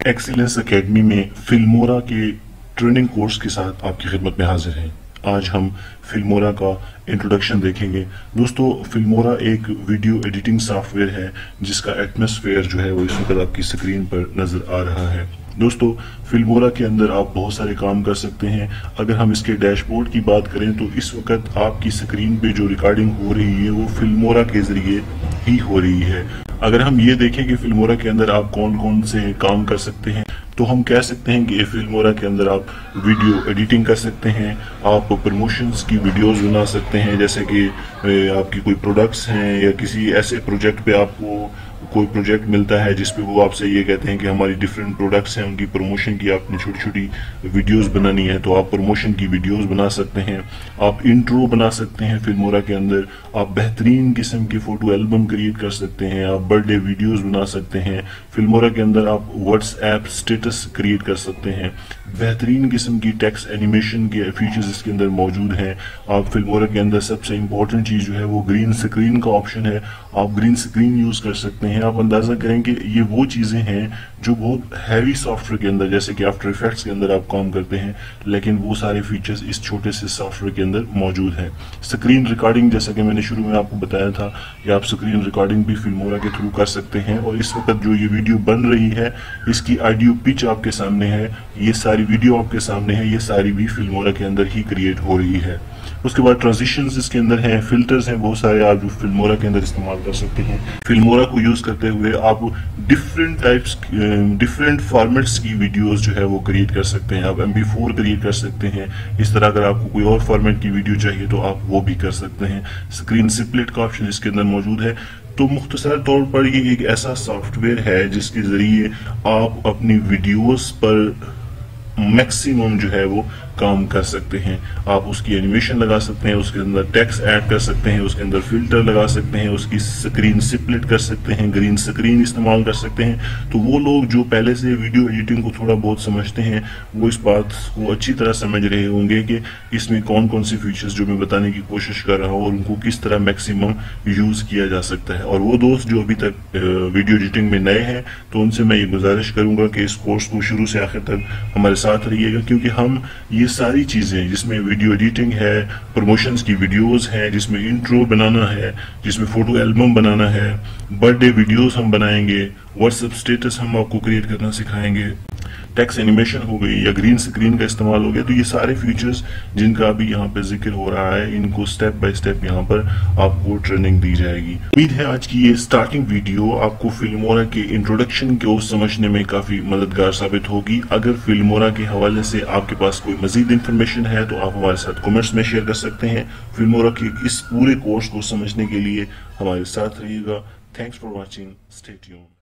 Excellence academy में Filmora के training course के साथ आपकी खिदमत में हाजिर हैं। आज हम फिल्मोरा का इंट्रोडक्शन देखेंगे। दोस्तों, फिल्मोरा एक वीडियो एडिटिंग सॉफ्टवेयर है जिसका एटमॉस्फेयर जो है वो इस वक्त आपकी स्क्रीन पर नजर आ रहा है। दोस्तों, फिल्मोरा के अंदर आप बहुत सारे काम कर सकते हैं। अगर हम इसके डैशबोर्ड की बात करें तो इस वक्त आपकी स्क्रीन पे जो रिकॉर्डिंग हो रही है वो फिल्मोरा के जरिए ही हो रही है। अगर हम ये देखें कि फिल्मोरा के अंदर आप कौन कौन से काम कर सकते हैं तो हम कह सकते हैं कि फिल्मोरा के अंदर आप वीडियो एडिटिंग कर सकते हैं, आप प्रमोशंस की वीडियोस बना सकते हैं, जैसे कि आपकी कोई प्रोडक्ट्स हैं या किसी ऐसे प्रोजेक्ट पे आपको कोई प्रोजेक्ट मिलता है जिसपे वो आपसे ये कहते हैं कि हमारी डिफरेंट प्रोडक्ट्स हैं, उनकी प्रमोशन की आपने छोटी छोटी वीडियोस बनानी है तो आप प्रमोशन की वीडियोस बना सकते हैं। आप इंट्रो बना सकते हैं फिल्मोरा के अंदर, आप बेहतरीन किस्म की फोटो एल्बम क्रिएट कर सकते हैं, आप बर्थडे वीडियोस बना सकते हैं। फिल्मोरा के अंदर आप व्हाट्सएप स्टेटस क्रिएट कर सकते हैं। बेहतरीन किस्म की टेक्स्ट एनिमेशन के फीचर्स इसके अंदर मौजूद हैं। आप फिल्मोरा के अंदर सबसे इंपॉर्टेंट चीज जो है वो ग्रीन स्क्रीन का ऑप्शन है। आप ग्रीन स्क्रीन यूज कर सकते हैं। आप अंदाजा करें कि ये वो चीजें हैं जो बहुत हैवी सॉफ्टवेयर के अंदर, जैसे कि आफ्टर इफेक्ट्स के अंदर आप काम करते हैं, लेकिन वो सारे फीचर्स इस छोटे से सॉफ्टवेयर के अंदर मौजूद हैं। स्क्रीन रिकॉर्डिंग, जैसा कि मैंने शुरू में आपको बताया था कि आप स्क्रीन रिकॉर्डिंग भी फिल्मोरा के थ्रू कर सकते हैं। और इस वक्त जो ये वीडियो बन रही है इसकी ऑडियो पिच आपके सामने है, ये सारी वीडियो आपके सामने है, ये सारी भी फिल्मोरा के अंदर ही क्रिएट हो रही है। उसके बाद ट्रांजिशंस इसके अंदर हैं, फिल्टर्स हैं बहुत सारे आप जो फिल्मोरा के अंदर इस्तेमाल कर सकते हैं। फिल्मोरा को यूज करते हुए आप डिफरेंट फॉर्मेट्स की वीडियोस जो है वो क्रिएट कर सकते हैं। आप MP4 क्रिएट कर सकते हैं। इस तरह अगर आपको कोई और फॉर्मेट की वीडियो चाहिए तो आप वो भी कर सकते हैं। स्क्रीन स्प्लिट का ऑप्शन इसके अंदर मौजूद है। तो मुख्तसर तौर पर ये एक ऐसा सॉफ्टवेयर है जिसके जरिए आप अपनी वीडियोस पर मैक्सिमम जो है वो काम कर सकते हैं। आप उसकी एनिमेशन लगा सकते हैं, उसके अंदर टेक्स्ट ऐड कर सकते हैं, उसके अंदर फिल्टर लगा सकते हैं, उसकी स्क्रीन स्प्लिट कर सकते हैं, ग्रीन स्क्रीन इस्तेमाल कर सकते हैं। तो वो लोग जो पहले से वीडियो एडिटिंग को थोड़ा बहुत समझते हैं वो इस बात को अच्छी तरह समझ रहे होंगे कि इसमें कौन कौन से फीचर्स जो मैं बताने की कोशिश कर रहा हूँ और उनको किस तरह मैक्सिमम यूज किया जा सकता है। और वो दोस्त जो अभी तक वीडियो एडिटिंग में नए हैं तो उनसे मैं ये गुजारिश करूंगा कि इस कोर्स को शुरू से आखिर तक हमारे साथ रहिएगा, क्योंकि हम ये सारी चीजें जिसमें वीडियो एडिटिंग है, प्रमोशंस की वीडियोस हैं, जिसमें इंट्रो बनाना है, जिसमें फोटो एल्बम बनाना है, बर्थडे वीडियोस हम बनाएंगे, व्हाट्सएप स्टेटस हम आपको क्रिएट करना सिखाएंगे, टेक्स्ट एनिमेशन हो गई या ग्रीन स्क्रीन का इस्तेमाल हो गया, तो ये सारे फीचर्स जिनका अभी यहाँ पे जिक्र हो रहा है इनको स्टेप बाय स्टेप यहाँ पर आपको ट्रेनिंग दी जाएगी। उम्मीद है आज की ये स्टार्टिंग वीडियो आपको फिल्मोरा के इंट्रोडक्शन को समझने में काफी मददगार साबित होगी। अगर फिल्मोरा के हवाले से आपके पास कोई मजीद इंफॉर्मेशन है तो आप हमारे साथ कमेंट्स में शेयर कर सकते हैं। फिल्मोरा के इस पूरे कोर्स को समझने के लिए हमारे साथ रहिएगा। Thanks for watching, stay tuned.